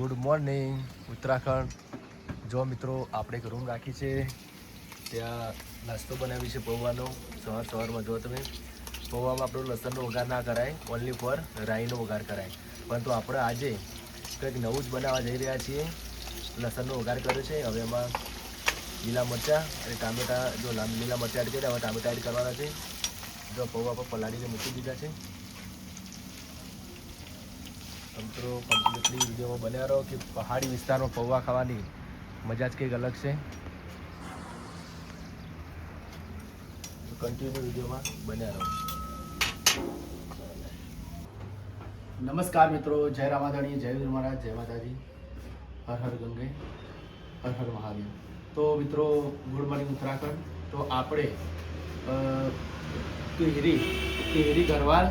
Good morning Uttarakhand. જો મિત્રો આપણે એક રૂમ રાખી છે, ત્યાં નાસ્તો બનાવી છે પૌવાનો. સવારમાં જો તમે પૌવામાં આપણો લસણનો વઘાર ના કરાય, ઓનલી ફોર રાઈનો વઘાર કરાય. પરંતુ આપણે આજે કંઈક નવું જ બનાવવા જઈ રહ્યા છીએ. લસણનો વઘાર કર્યો છે, હવે એમાં લીલા મરચાં અને ટામેટા, જો લીલા મરચાં એડ કર્યા, હવે ટામેટા એડ કરવાના છે. જો પૌવા પર પલાળીને મૂકી દીધા છે. મિત્રો કમ્પ્લીટલી વિડીયોમાં બન્યા રહો કે પહાડી વિસ્તારમાં પૌવા ખાવાની મજા જ કંઈક અલગ છે. કન્ટિન્યુ વિડીયોમાં બન્યા રહો. નમસ્કાર મિત્રો, જય રામાધણી, જય વીર મહારાજ, જય માતાજી, હર હર ગંગે, હર હર મહાદેવ. તો મિત્રો ગુડ મોર્નિંગ ઉત્તરાખંડ. તો આપણે ટિહરી ગરવાલ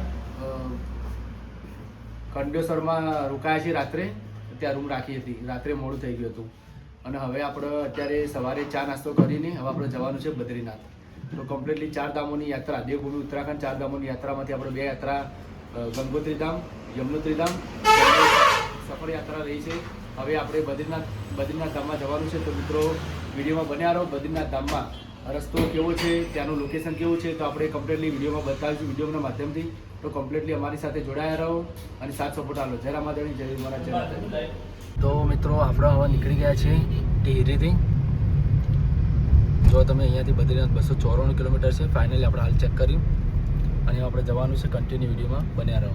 ખંડેશ્વરમાં રોકાયા છીએ રાત્રે. ત્યાં રૂમ રાખી હતી, રાત્રે મોડું થઈ ગયું હતું અને હવે આપણે અત્યારે સવારે ચા નાસ્તો કરીને હવે આપણે જવાનું છે બદ્રીનાથ. તો કમ્પ્લીટલી 4 ધામોની યાત્રા, દેવભૂમિ ઉત્તરાખંડ 4 ધામોની યાત્રામાંથી આપણે 2 યાત્રા, ગંગોત્રી ધામ, યમનોત્રી ધામ સફળ યાત્રા રહી છે. હવે આપણે બદ્રીનાથ ધામમાં જવાનું છે. તો મિત્રો વિડીયોમાં બન્યા રહો. બદ્રીનાથ ધામમાં રસ્તો કેવો છે, ત્યાંનું લોકેશન કેવું છે, તો આપણે કમ્પ્લીટલી વિડીયોમાં બતાવીશું, વિડીયોના માધ્યમથી. તો કમ્પ્લીટલી અમારી સાથે જોડાયા રહો અને સાથ સપોર્ટ આલો. જય રામાધણી, જય મહારાજ, જય માતાજી. તો મિત્રો આપણે હવે નીકળી ગયા છીએ ટિહરીથી. જો તમે અહીંયાથી બદ્રીનાથ 294 કિલોમીટર છે ફાઇનલી આપણે હાલ ચેક કર્યું અને આપણે જવાનું છે. કન્ટિન્યુ વિડીયોમાં બન્યા રહો.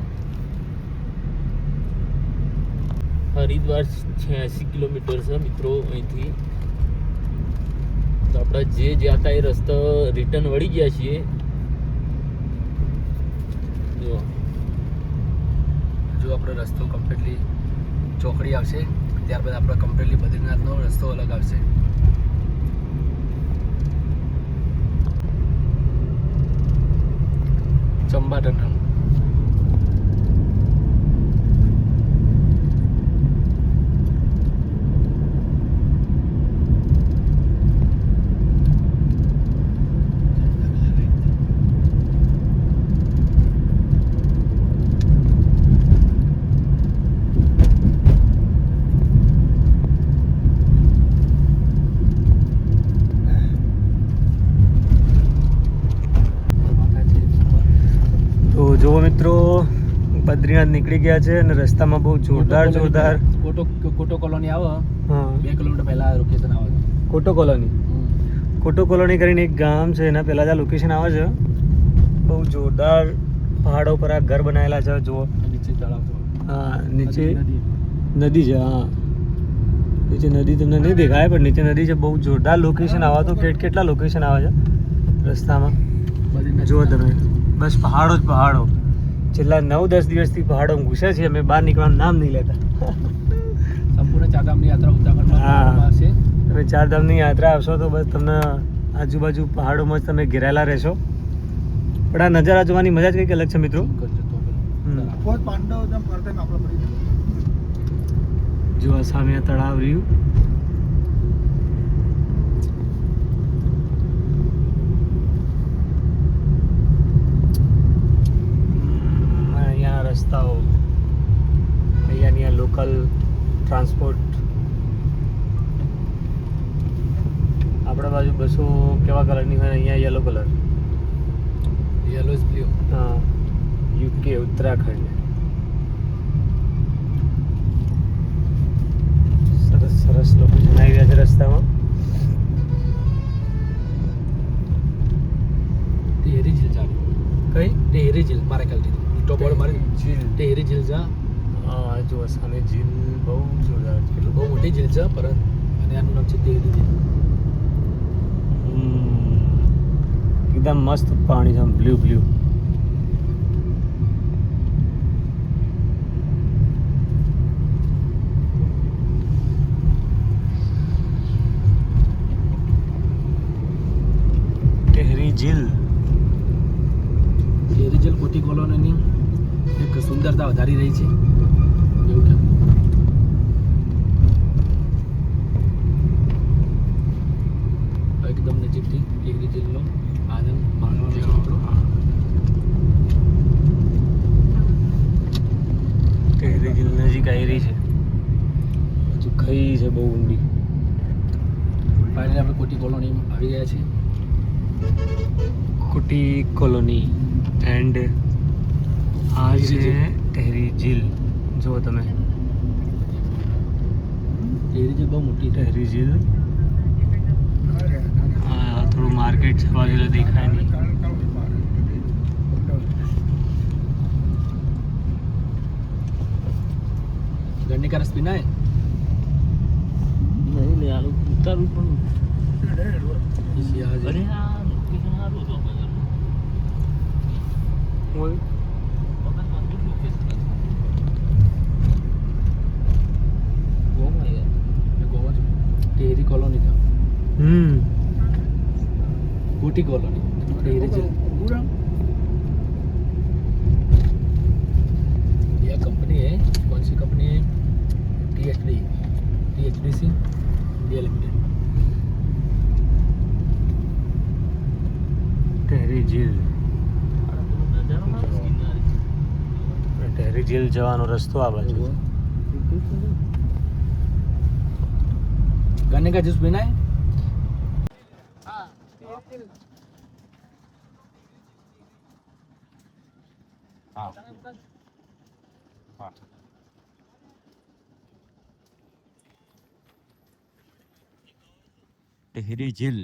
હરિદ્વાર 86 કિલોમીટર છે મિત્રો અહીંથી. તો આપણે જે હતા એ રસ્તો રિટર્ન વળી ગયા છીએ. જો આપણો રસ્તો કમ્પ્લીટલી ચોકડી આવશે, ત્યારબાદ આપણે કમ્પ્લીટલી બદ્રીનાથનો રસ્તો અલગ આવશે. ચંબા ટનલ. જો મિત્રો બદ્રીનાથ નીકળી ગયા છે અને રસ્તામાં બહુ જોરદાર કોટો કોલોની આવે. હા, 2 કિલોમીટર પહેલા લોકેશન આવે છે કોટો કોલોની કરીને એક ગામ છે, એના પહેલાં જ આ લોકેશન આવે છે. બહુ જોરદાર પહાડો પર આ ઘર બનાવેલા છે. જુઓ નીચે તળાવ. હા, નીચે નદી છે. હા, નીચે નદી તમને નહીં દેખાય પણ નીચે નદી છે. બહુ જોરદાર લોકેશન આવે. તો કેટલા લોકેશન આવે છે રસ્તામાં જુઓ તમે. બસ પહાડો જ પહાડો. છેલ્લા 9-10 દિવસથી પહાડો ઘૂસે છે. અમે બહાર નીકળવાનું નામ નહીં લેતા. સંપૂર્ણ 4 ધામની યાત્રા ઉત્તરાખંડમાં છે. તમે 4 ધામની યાત્રા આવશો તો બસ તમને આજુબાજુ પહાડોમાં જ તમે ઘેરાયેલા રહેશો. પણ આ નજારા જોવાની મજા જ કંઈક અલગ છે મિત્રો. જો આ સામે તળાવ રહ્યું. રસ્તાઓ અહીંયાની લોકલ ટ્રાન્સપોર્ટ. આપણા બાજુ બસો કેવા કલરની હોય, અહીંયા yellow colour. Yellow is blue. હા, યુકે ઉત્તરાખંડ. સરસ સરસ લોકેશન આવી રહ્યા છે રસ્તામાં. ટિહરી ઝીલ ચાલુ. કઈ ટિહરી ઝીલ મારે ખ્યાલથી ટોપ બોર્ડ મારી ટિહરી ઝીલ છે. હા, જો સામે ઝીલ બહુ જોરદાર છે. બહુ મોટી ઝીલ છે પર અને આનું નામ છે ટિહરી ઝીલ. એકદમ મસ્ત પાણી છે, બ્લુ. ટિહરી ઝીલ કોટી કોલોનીની એક સુંદરતા વધારી રહી છે એવું કે એકદમ નજીકથી ટિહરી ઝીલનો આનંદ માણવાનો છે. ટિહરી ઝીલ નજીક આવી રહી છે. ખઈ છે બહુ ઊંડી. ફાઇનલી આપણે કોટી કોલોની આવી ગયા છીએ. કુટી કોલોની એન્ડ આ છે ટેહરી ઝીલ. જુઓ તમે એરી જે બહુ મોટી છે. ટેહરી ઝીલ. આ થોડું માર્કેટ છે બાજુ દેખાય નહીં. ગન્ને કા રસ પીના હે? નહીં લે આલું ઉતારું પણ इसी आज અરે આ લોકેશન સારું હતું અમારું. બોલ. વખત મંદિર લોકેશન હતું. ગોમાં યાર. ये गोवा जो टेहरी कॉलोनी था. Koti colony Tehri jail. यह कंपनी है. कौन सी कंपनी है? THDC India limited. ટેહરી ઝીલ. આ પેલો નજારો ના કિનારે. ટેહરી ઝીલ જવાનો રસ્તો આ બાજુ. गन्ने का जूस पीना है? ટેહરી ઝીલ.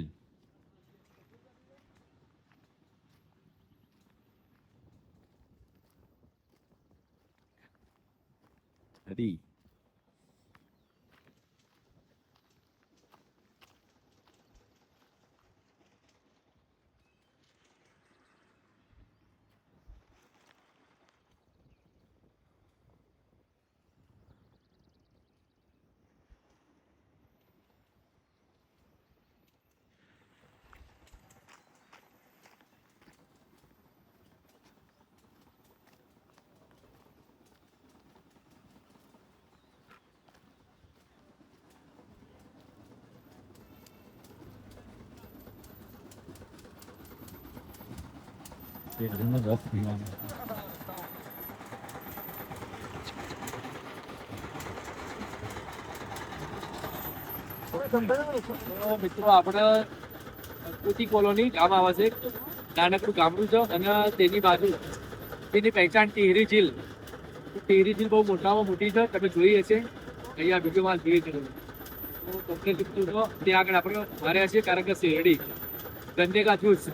હરી રસ પીવાનું. મિત્રો આપણે કોટી કોલોની ગામ આવે છે. નાનકડું ગામડું છે અને તેની બાજુ તેની પહેચાન ટેહરી ઝીલ. ટેહરી ઝીલ બહુ મોટામાં મોટી છે. તમે જોઈ હશે અહીંયા વિડીયોમાં જોઈ છે. તો તમને ત્યાં આગળ આપણે માર્યા છીએ કારણ કે શેરડી ગન્ને કા જ્યુસ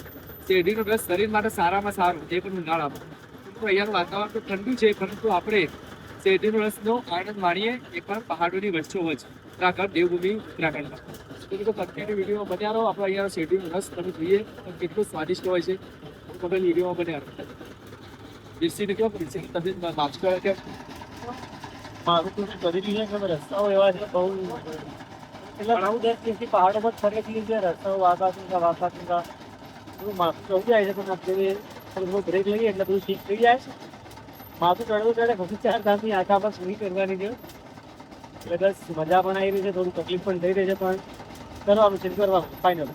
શેરડીનો રસ શરીર માટે સારામાં સારું, એ પણ ઉનાળામાં. તો અહીંયાનું વાતાવરણ તો ઠંડુ છે પરંતુ આપણે શેરડીનો રસનો આનંદ માણીએ એ પણ પહાડોની વચ્ચોવચ્ચ ઉત્તરાખંડ દેવભૂમિ ઉત્તરાખંડમાં. તો કન્ટિન્યુ વિડીયો બન્યા રહો. આપણે અહીંયા શેરડીનો રસ તમે જોઈએ તો કેટલું સ્વાદિષ્ટ હોય છે. તમે વિડીયોમાં બન્યા રહો. બિરસીને કેવો બિરસીની તબિયત માપકો કે મારું તો કરી દીધું છે કે રસ્તાઓ એવા છે બહુ એટલે ઘણું 10 દિવસથી પહાડો પર ફરેલી છે. રસ્તાઓ વાંકા બધું માથું ચડી જાય છે પણ અત્યારે થોડું બ્રેક લઈએ એટલે બધું ઠીક થઈ જાય છે. માથું ચડવું ચડે પછી 4 ધામની આખા પર પૂરી કરવાની છે એટલે બસ મજા પણ આવી રહી છે, થોડું તકલીફ પણ થઈ રહી છે પણ કરવાનું છે કરવાનું ફાઇનલ.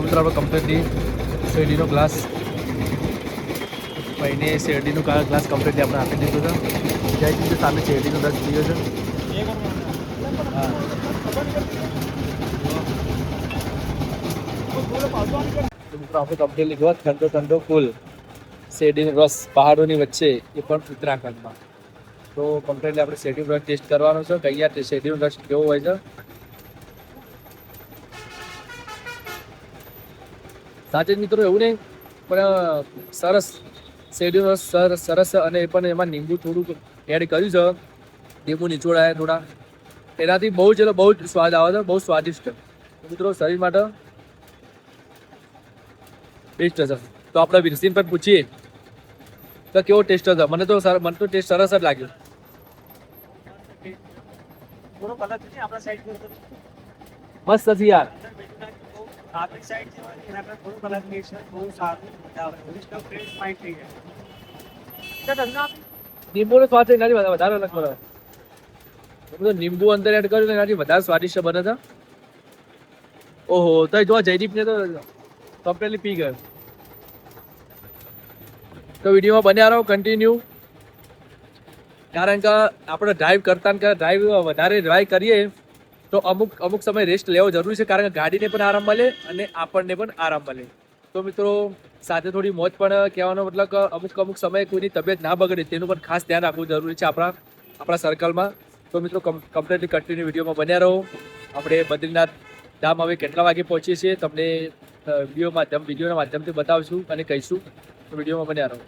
મિત્રો આપણે કમ્પ્લીટલી શેરડીનો ગ્લાસ ભાઈને શેરડીનું ગ્લાસ કમ્પ્લીટલી આપણે આપી દીધું છે. જય રીતે સામે શેરડીનો રસ પીયો છે. હા મિત્રો આપણે કમ્પ્લીટલી ગયો ઠંડો ઠંડો ફૂલ શેરડીનો રસ પહાડોની વચ્ચે એ પણ ઉત્તરાખંડમાં. તો કમ્પ્લીટલી આપણે શેરડીનો રસ ટેસ્ટ કરવાનો છે કે અહીંયા શેરડીનો રસ કેવો હોય છે. સાચે જ મિત્રો એવું નહીં પણ સરસ શેરડીનો રસ સરસ અને એ પણ એમાં લીંબુ થોડુંક એડ કર્યું છે. લીંબુ નીચોડાયા થોડા, એનાથી બહુ જ સ્વાદ આવે છે, બહુ સ્વાદિષ્ટ મિત્રો શરીર માટે બેસ્ટ છે. તો આપણે વિરસીન પર પૂછીએ તો કેવો ટેસ્ટ હતો. મને તો ટેસ્ટ સરસ જ લાગ્યો. થોડો કલર છે આપણા સાઈડ પર મસ્ત છે યાર. આપણી સાઈડ છે એના પર થોડું કલર મિક્સ બહુ સારું મજા આવે. ઓરિજિનલ ફ્રેશ માઇન્ડ થઈ જાય. લીંબુનો સ્વાદ છે એનાથી વધારે અલગ પડે. બધું લીંબુ અંદર એડ કર્યું એનાથી વધારે સ્વાદિષ્ટ બને છે. ઓહો તો જો જયદીપને તો કમ્પ્લીટલી પી ગયો. તો વિડીયોમાં બન્યા રહો કન્ટિન્યુ, કારણ કે આપણે ડ્રાઈવ કરતા ને ડ્રાઈવ વધારે ડ્રાઈવ કરીએ તો અમુક સમય રેસ્ટ લેવો જરૂરી છે, કારણ કે ગાડીને પણ આરામ મળે અને આપણને પણ આરામ મળે. તો મિત્રો સાથે થોડી મોજ પણ કહેવાનો મતલબ કે અમુક સમયે કોઈની તબિયત ના બગડે તેનું પણ ખાસ ધ્યાન રાખવું જરૂરી છે આપણા સર્કલમાં. તો મિત્રો કમ્પ્લીટલી કન્ટિન્યુ વિડીયોમાં બન્યા રહો. આપણે બદ્રીનાથ ધામ હવે કેટલા વાગે પહોંચીએ છીએ તમને વિડીયોના માધ્યમથી બતાવશું અને કહીશું. તો વિડીયોમાં બન્યા રહો.